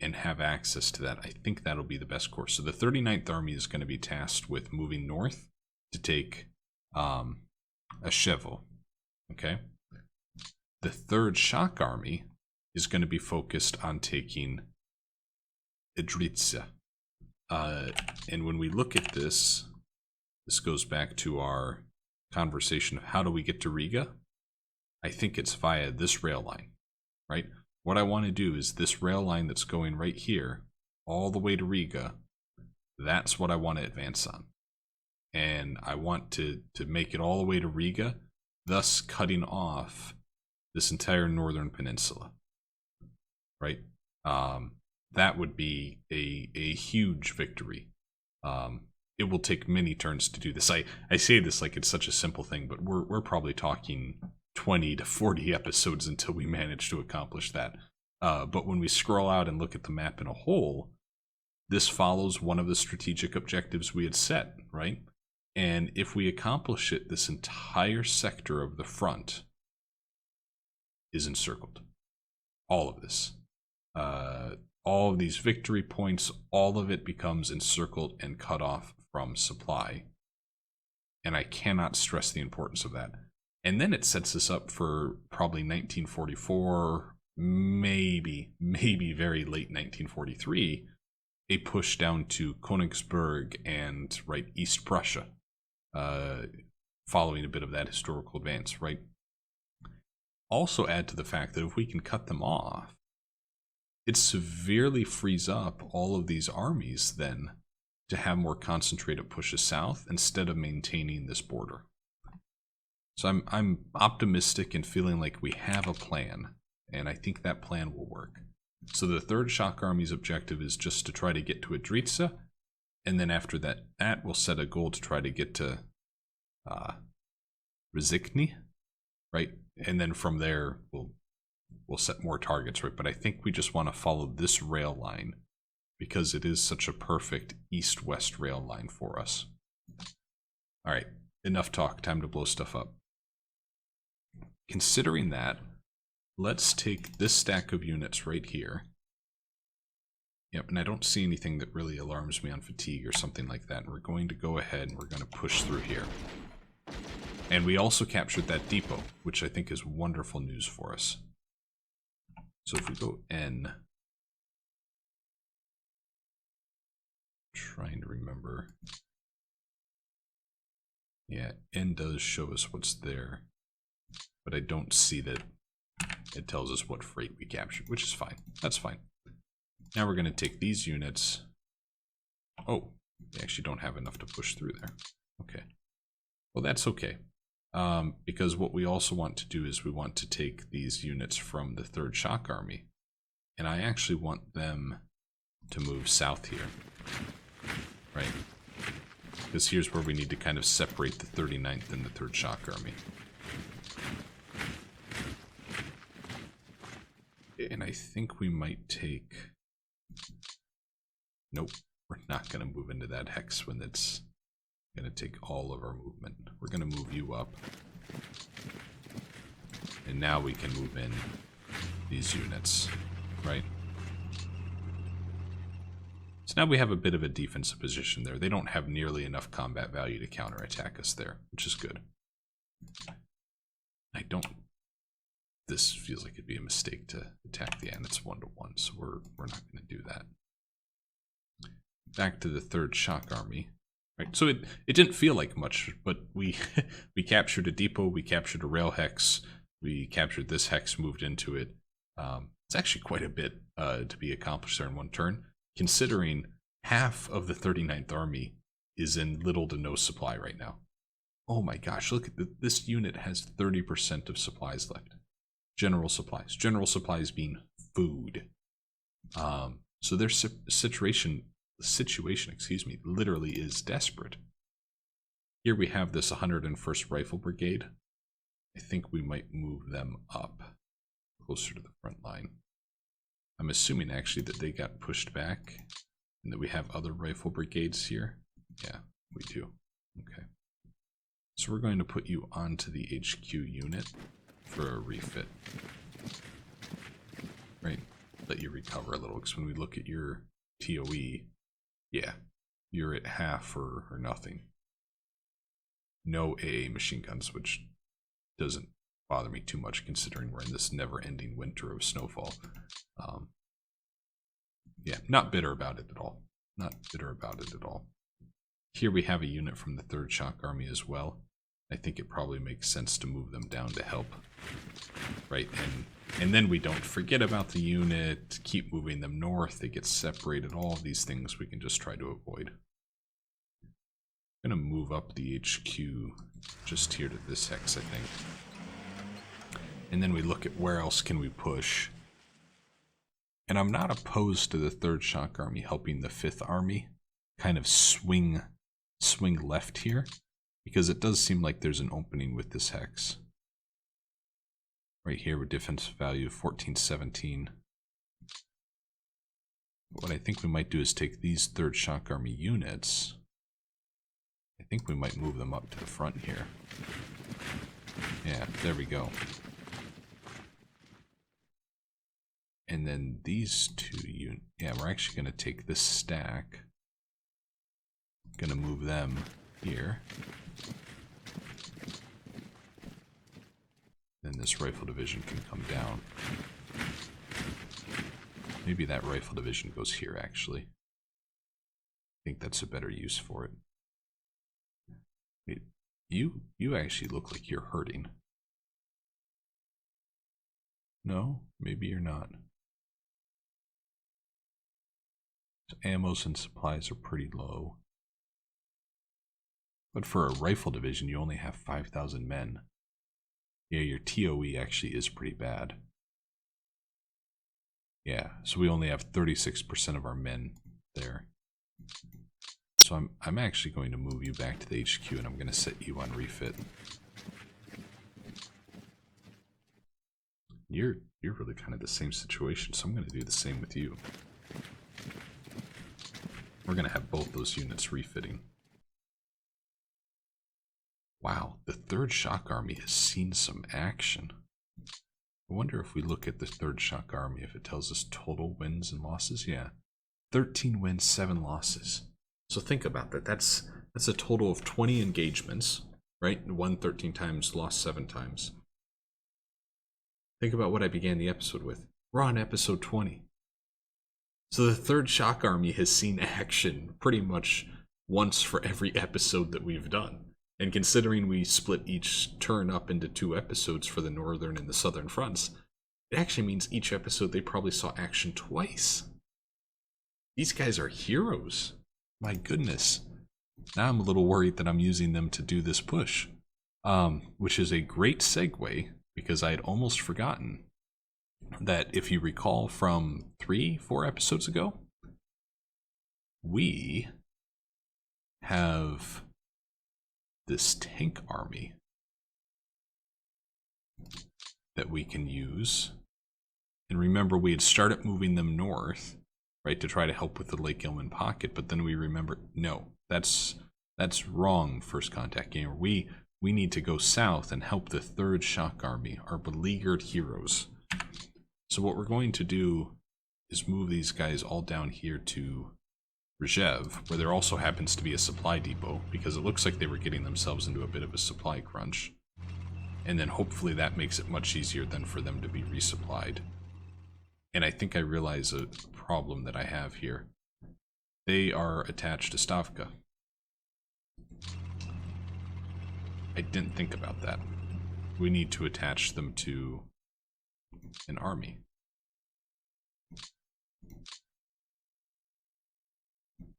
[SPEAKER 1] and have access to that, I think that'll be the best course. So the 39th Army is going to be tasked with moving north to take Ashevo. Okay? The 3rd Shock Army is going to be focused on taking Idritsa. And when we look at this, this goes back to our conversation of how do we get to Riga? I think it's via this rail line, right? What I want to do is this rail line that's going right here, all the way to Riga, that's what I want to advance on. And I want to make it all the way to Riga, thus cutting off this entire northern peninsula, right? That would be a huge victory. it will take many turns to do this. I say this like it's such a simple thing, but we're probably talking 20 to 40 episodes until we manage to accomplish that. But when we scroll out and look at the map in a whole, this follows one of the strategic objectives we had set, right? And if we accomplish it, this entire sector of the front is encircled. All of this. All of these victory points, all of it becomes encircled and cut off from supply. And I cannot stress the importance of that. And then it sets us up for probably 1944, maybe very late 1943, a push down to Königsberg and East Prussia, following a bit of that historical advance, right? Also add to the fact that if we can cut them off, it severely frees up all of these armies then to have more concentrated pushes south instead of maintaining this border. So I'm optimistic and feeling like we have a plan, and I think that plan will work. So the 3rd Shock Army's objective is just to try to get to Adritsa, and then after that we'll set a goal to try to get to Rizikny, right? And then from there we'll set more targets, right? But I think we just want to follow this rail line because it is such a perfect east-west rail line for us. All right, enough talk, time to blow stuff up. Considering that, let's take this stack of units right here. Yep, and I don't see anything that really alarms me on fatigue or something like that. And we're going to go ahead and we're going to push through here. And we also captured that depot, which I think is wonderful news for us. So if we go N, trying to remember. Yeah, N does show us what's there, but I don't see that it tells us what freight we captured, which is fine. That's fine. Now we're going to take these units. Oh, they actually don't have enough to push through there. Okay. Well, that's okay. Because what we also want to do is we want to take these units from the 3rd Shock Army, and I actually want them to move south here, right? Because here's where we need to kind of separate the 39th and the 3rd Shock Army. And I think we might take... Nope, we're not going to move into that hex when it's going to take all of our movement. We're going to move you up. And now we can move in these units, right? So now we have a bit of a defensive position there. They don't have nearly enough combat value to counterattack us there, which is good. This feels like it'd be a mistake to attack the end. It's 1-1, so we're not going to do that. Back to the 3rd Shock Army. Right, so it didn't feel like much, but we captured a depot, we captured a rail hex, we captured this hex, moved into it. It's actually quite a bit to be accomplished there in one turn, considering half of the 39th Army is in little to no supply right now. Oh my gosh, look at this unit has 30% of supplies left. General supplies being food. So their situation, literally is desperate. Here we have this 101st Rifle Brigade. I think we might move them up closer to the front line. I'm assuming actually that they got pushed back and that we have other rifle brigades here. Yeah, we do. Okay. So we're going to put you onto the HQ unit for a refit. Right. Let you recover a little, because when we look at your TOE, yeah, you're at half or nothing. No AA machine guns, which doesn't bother me too much considering we're in this never-ending winter of snowfall. Yeah, not bitter about it at all. Not bitter about it at all. Here we have a unit from the 3rd Shock Army as well. I think it probably makes sense to move them down to help. Right, and then we don't forget about the unit, keep moving them north, they get separated, all of these things we can just try to avoid. I'm going to move up the HQ just here to this hex, I think. And then we look at where else can we push. And I'm not opposed to the 3rd Shock Army helping the 5th Army kind of swing swing left here, because it does seem like there's an opening with this hex. Right here with defensive value of 1417. What I think we might do is take these 3rd Shock Army units. I think we might move them up to the front here. Yeah, there we go. And then these 2 units, yeah, we're actually going to take this stack. Going to move them here. Then this rifle division can come down. Maybe that rifle division goes here, actually. I think that's a better use for it. Wait, you actually look like you're hurting. No, maybe you're not. So ammos and supplies are pretty low. But for a rifle division, you only have 5,000 men. Yeah, your TOE actually is pretty bad. Yeah, so we only have 36% of our men there. So I'm actually going to move you back to the HQ, and I'm going to set you on refit. You're really kind of the same situation, so I'm going to do the same with you. We're going to have both those units refitting. Wow, the 3rd Shock Army has seen some action. I wonder if we look at the 3rd Shock Army, if it tells us total wins and losses. Yeah, 13 wins, 7 losses. So think about that. That's a total of 20 engagements, right? Won 13 times, lost 7 times. Think about what I began the episode with. We're on episode 20. So the 3rd Shock Army has seen action pretty much once for every episode that we've done. And considering we split each turn up into 2 episodes for the northern and the southern fronts, it actually means each episode they probably saw action twice. These guys are heroes. My goodness. Now I'm a little worried that I'm using them to do this push. Which is a great segue, because I had almost forgotten that if you recall from 3-4 episodes ago, we have this tank army that we can use. And remember, we had started moving them north, right, to try to help with the Lake Ilmen pocket, but then we remember, no, that's wrong, First Contact Gamer. We need to go south and help the 3rd Shock Army, our beleaguered heroes. So what we're going to do is move these guys all down here to Riga, where there also happens to be a supply depot, because it looks like they were getting themselves into a bit of a supply crunch. And then hopefully that makes it much easier then for them to be resupplied. And I think I realize a problem that I have here. They are attached to Stavka. I didn't think about that. We need to attach them to an army.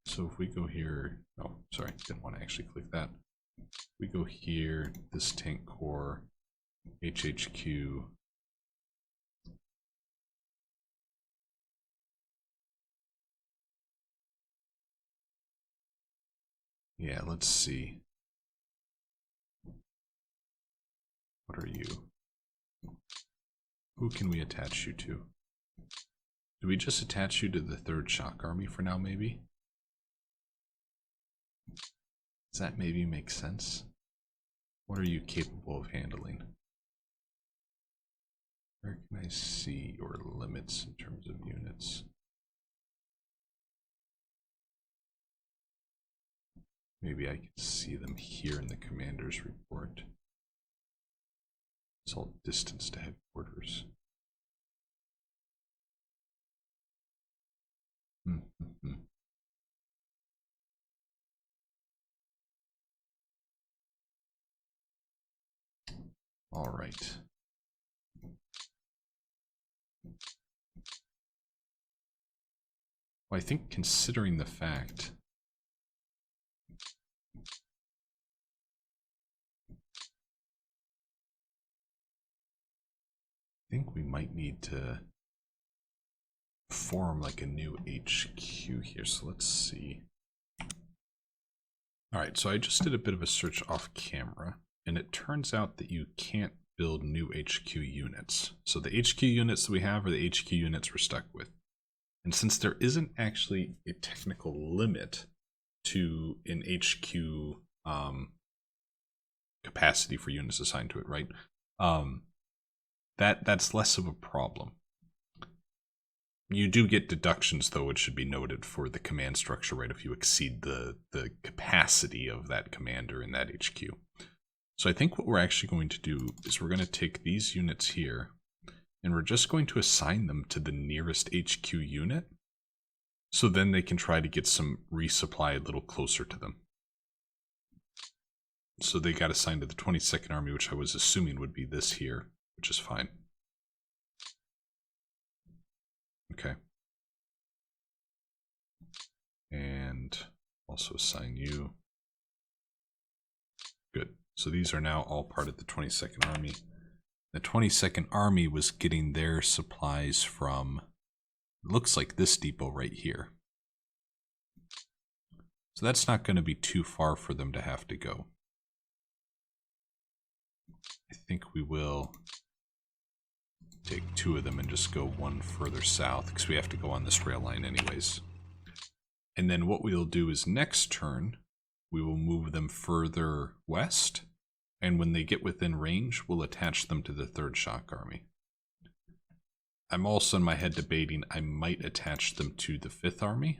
[SPEAKER 1] So if we go here, oh, sorry, didn't want to actually click that. We go here, this tank core, HHQ. Yeah, let's see. What are you? Who can we attach you to? Do we just attach you to the 3rd Shock Army for now, maybe? Does that maybe make sense? What are you capable of handling? Where can I see your limits in terms of units? Maybe I can see them here in the commander's report. It's all distance to headquarters. All right. Well, I think considering the fact I think we might need to form like a new HQ here. So let's see. All right, so I just did a bit of a search off camera, and it turns out that you can't build new HQ units. So the HQ units that we have are the HQ units we're stuck with. And since there isn't actually a technical limit to an HQ capacity for units assigned to it, right? That's less of a problem. You do get deductions, though, it should be noted, for the command structure, right, if you exceed the capacity of that commander in that HQ. So I think what we're actually going to do is we're going to take these units here, and we're just going to assign them to the nearest HQ unit, so then they can try to get some resupply a little closer to them. So they got assigned to the 22nd Army, which I was assuming would be this here, which is fine. Okay. And also assign you. Good. So these are now all part of the 22nd Army. The 22nd Army was getting their supplies from, looks like this depot right here. So that's not going to be too far for them to have to go. I think we will take 2 of them and just go 1 further south, because we have to go on this rail line anyways. And then what we'll do is next turn, we will move them further west, and when they get within range, we'll attach them to the 3rd Shock Army. I'm also in my head debating I might attach them to the 5th Army,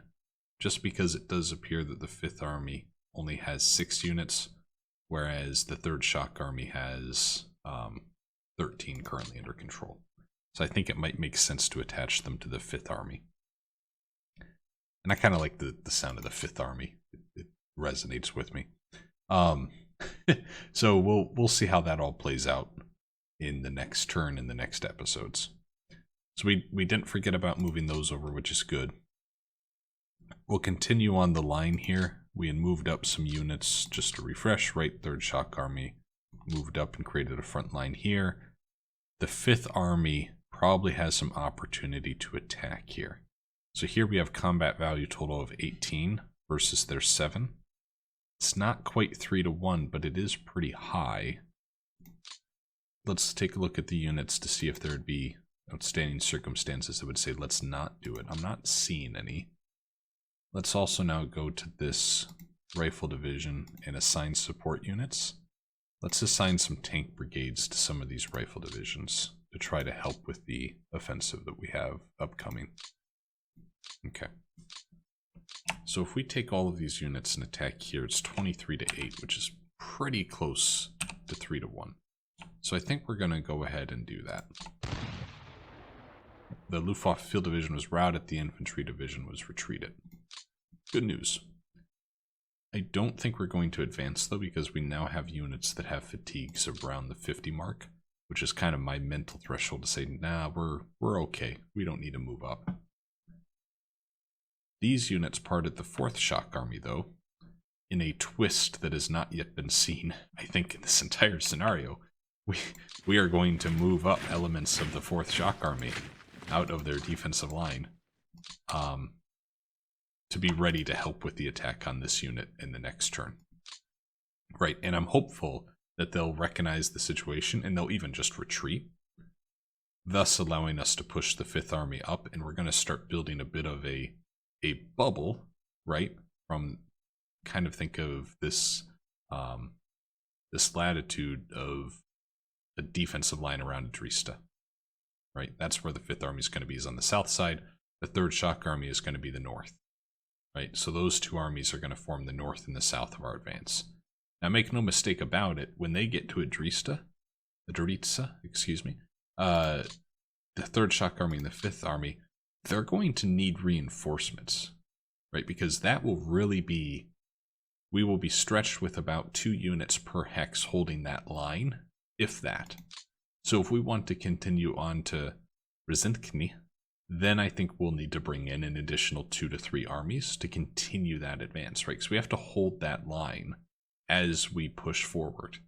[SPEAKER 1] just because it does appear that the 5th Army only has 6 units, whereas the 3rd Shock Army has 13 currently under control. So I think it might make sense to attach them to the 5th Army. And I kind of like the sound of the 5th Army. It resonates with me. So we'll see how that all plays out in the next turn, in the next episodes. So we didn't forget about moving those over, which is good. We'll continue on the line here. We had moved up some units just to refresh, right? 3rd Shock Army moved up and created a front line here. The 5th Army probably has some opportunity to attack here. So here we have combat value total of 18 versus their 7. It's not quite 3 to 1, but it is pretty high. Let's take a look at the units to see if there would be outstanding circumstances that would say let's not do it. I'm not seeing any. Let's also now go to this rifle division and assign support units. Let's assign some tank brigades to some of these rifle divisions to try to help with the offensive that we have upcoming. Okay. So if we take all of these units and attack here, it's 23 to 8, which is pretty close to 3 to 1. So I think we're going to go ahead and do that. The Luftwaffe Field Division was routed, the Infantry Division was retreated. Good news. I don't think we're going to advance, though, because we now have units that have fatigues around the 50 mark, which is kind of my mental threshold to say, nah, we're okay. We don't need to move up. These units parted the 4th Shock Army, though, in a twist that has not yet been seen, I think, in this entire scenario. We are going to move up elements of the 4th Shock Army out of their defensive line to be ready to help with the attack on this unit in the next turn. Right, and I'm hopeful that they'll recognize the situation and they'll even just retreat, thus allowing us to push the 5th Army up, and we're going to start building a bit of a bubble, right, from kind of think of this this latitude of a defensive line around Dresda, right? That's where the 5th Army is going to be, is on the south side. The 3rd Shock Army is going to be the north, right? So those two armies are going to form the north and the south of our advance. Now, make no mistake about it, when they get to Dresda, excuse me, the 3rd Shock Army and the 5th Army, they're going to need reinforcements, right? Because that will really be, we will be stretched with about 2 units per hex holding that line, if that. So if we want to continue on to Rzenkny, then I think we'll need to bring in an additional 2 to 3 armies to continue that advance, right? Because we have to hold that line as we push forward.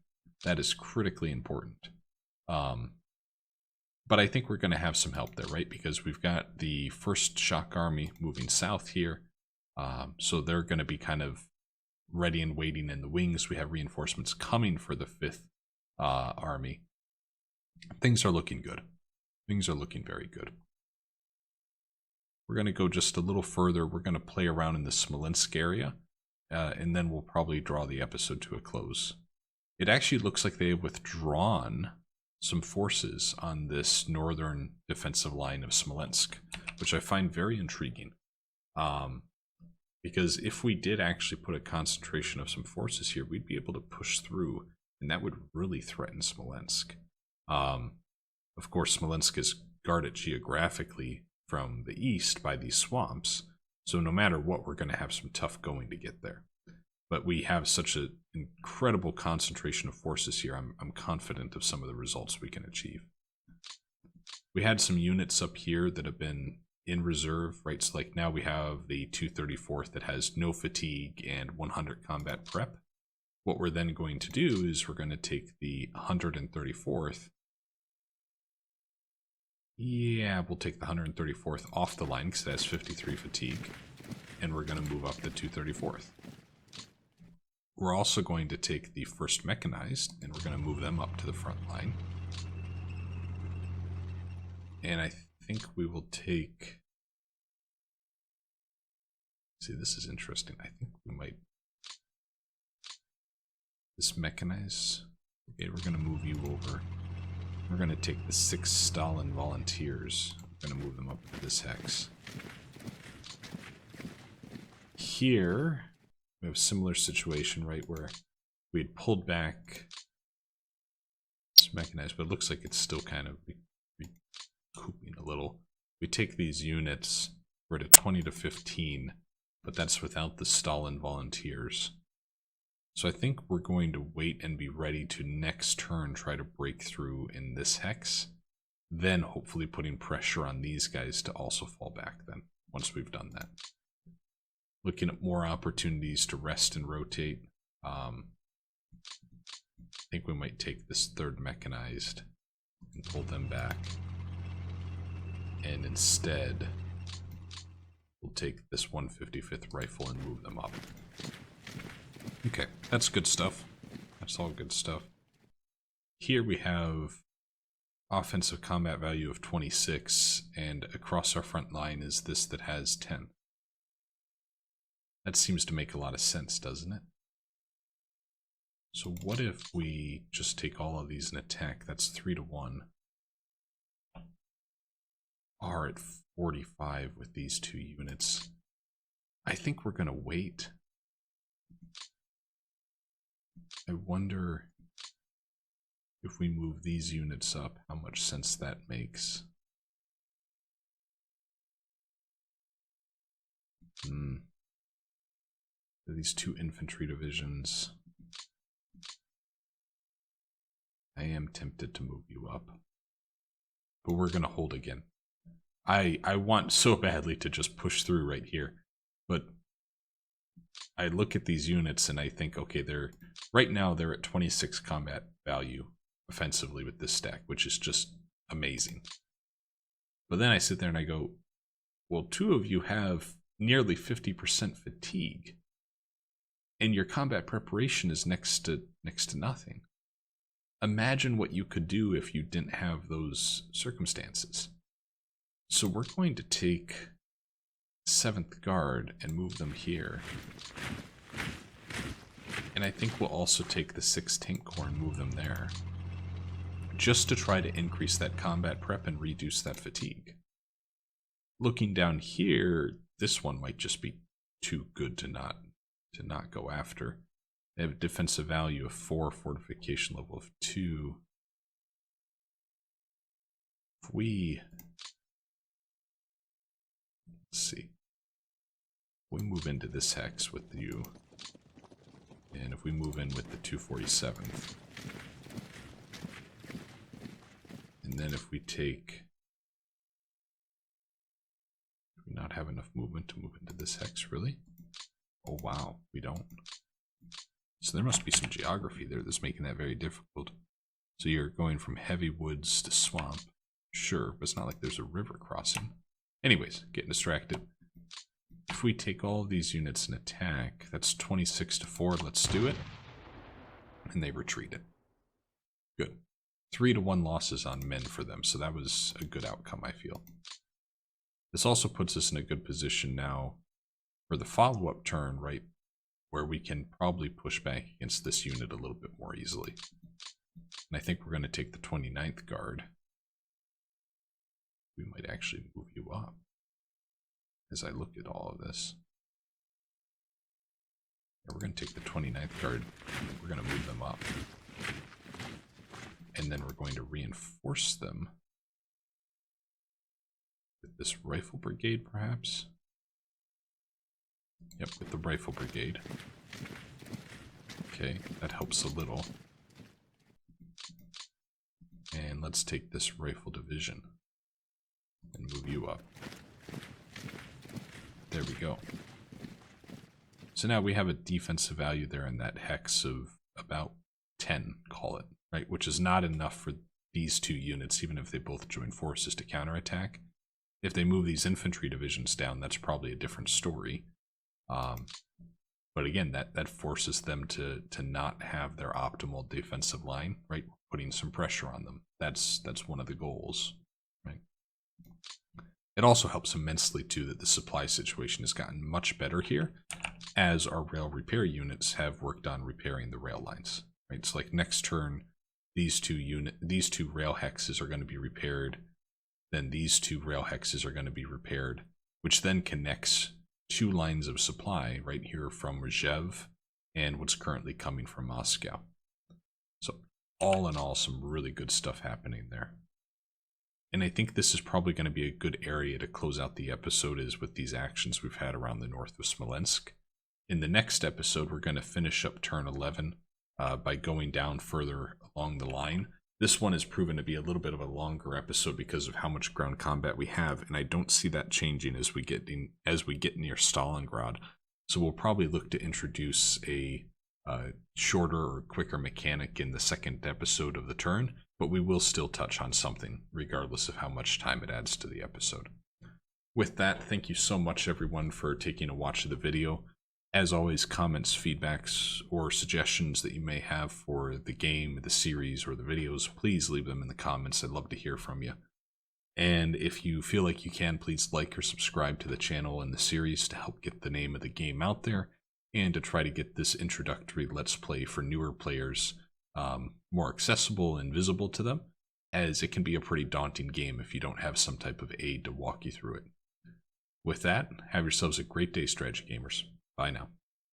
[SPEAKER 1] That is critically important. But I think we're going to have some help there, right? Because we've got the 1st Shock Army moving south here. So they're going to be kind of ready and waiting in the wings. We have reinforcements coming for the 5th Army. Things are looking good. Things are looking very good. We're going to go just a little further. We're going to play around in the Smolensk area, and then we'll probably draw the episode to a close. It actually looks like they have withdrawn some forces on this northern defensive line of Smolensk, which I find very intriguing. Because if we did actually put a concentration of some forces here, we'd be able to push through, and that would really threaten Smolensk. Of course, Smolensk is guarded geographically from the east by these swamps, so no matter what, we're going to have some tough going to get there. But we have such an incredible concentration of forces here, I'm confident of some of the results we can achieve. We had some units up here that have been in reserve, right? So like now we have the 234th that has no fatigue and 100 combat prep. What we're then going to do is we're going to take the 134th. Yeah, we'll take the 134th off the line because it has 53 fatigue. And we're going to move up the 234th. We're also going to take the 1st Mechanized, and we're going to move them up to the front line. And I think we will take... See, this is interesting. I think we might... This Mechanized... Okay, we're going to move you over. We're going to take the 6 Stalin Volunteers. We're going to move them up to this hex. Here... We have a similar situation, right, where we had pulled back this Mechanized, but it looks like it's still kind of recouping a little. We take these units, we're at 20 to 15, but that's without the Stalin Volunteers. So I think we're going to wait and be ready to next turn try to break through in this hex, then hopefully putting pressure on these guys to also fall back then, once we've done that. Looking at more opportunities to rest and rotate. I think we might take this 3rd Mechanized and pull them back. And instead, we'll take this 155th Rifle and move them up. Okay, that's good stuff. That's all good stuff. Here we have offensive combat value of 26, and across our front line is this that has 10. That seems to make a lot of sense, doesn't it? So what if we just take all of these and attack? That's 3 to 1. Are at 45 with these 2 units. I think we're going to wait. I wonder if we move these units up, how much sense that makes. These 2 infantry divisions. I am tempted to move you up, but we're going to hold again. I want so badly to just push through right here, but I look at these units and I think, okay, right now they're at 26 combat value offensively with this stack, which is just amazing. But then I sit there and I go, well, 2 of you have nearly 50% fatigue. And your combat preparation is next to nothing. Imagine what you could do if you didn't have those circumstances. So we're going to take 7th Guard and move them here. And I think we'll also take the 6th Tank Corps and move them there. Just to try to increase that combat prep and reduce that fatigue. Looking down here, this one might just be too good to not go after. They have a defensive value of 4, fortification level of 2. If we... Let's see. We move into this hex with you. And if we move in with the 247th. And then if we take... Do we not have enough movement to move into this hex, really? Oh wow, we don't. So there must be some geography there that's making that very difficult. So you're going from heavy woods to swamp. Sure, but it's not like there's a river crossing. Anyways, getting distracted. if we take all of these units and attack, that's 26-4. Let's do it. And they retreated. Good. 3-1 losses on men for them, so that was a good outcome, I feel. This also puts us in a good position now for the follow-up turn, right, where we can probably push back against this unit a little bit more easily. And I think we're going to take the 29th Guard. We might actually move you up as I look at all of this. Yeah, we're going to take the 29th Guard. We're going to move them up. And then we're going to reinforce them with this Rifle Brigade, perhaps. Yep, with the Rifle Brigade. Okay, that helps a little. And let's take this Rifle Division and move you up. There we go. So now we have a defensive value there in that hex of about 10, call it, right? Which is not enough for these two units, even if they both join forces to counterattack. If they move these infantry divisions down, that's probably a different story. But again, that forces them to not have their optimal defensive line, right? Putting some pressure on them. That's one of the goals, right? It also helps immensely too that the supply situation has gotten much better here, as our rail repair units have worked on repairing the rail lines, right? So like next turn, these two rail hexes are going to be repaired. Then these two rail hexes are going to be repaired, which then connects two lines of supply right here from Rzhev and what's currently coming from Moscow. So all in all, some really good stuff happening there. And I think this is probably going to be a good area to close out the episode is with these actions we've had around the north of Smolensk. In the next episode, we're going to finish up turn 11 by going down further along the line. This one has proven to be a little bit of a longer episode because of how much ground combat we have, and I don't see that changing as we get near Stalingrad. So we'll probably look to introduce a shorter or quicker mechanic in the second episode of the turn, but we will still touch on something regardless of how much time it adds to the episode. With that, thank you so much everyone for taking a watch of the video. As always, comments, feedbacks, or suggestions that you may have for the game, the series, or the videos, please leave them in the comments. I'd love to hear from you. And if you feel like you can, please like or subscribe to the channel and the series to help get the name of the game out there and to try to get this introductory Let's Play for newer players more accessible and visible to them, as it can be a pretty daunting game if you don't have some type of aid to walk you through it. With that, have yourselves a great day, strategy gamers. Bye now.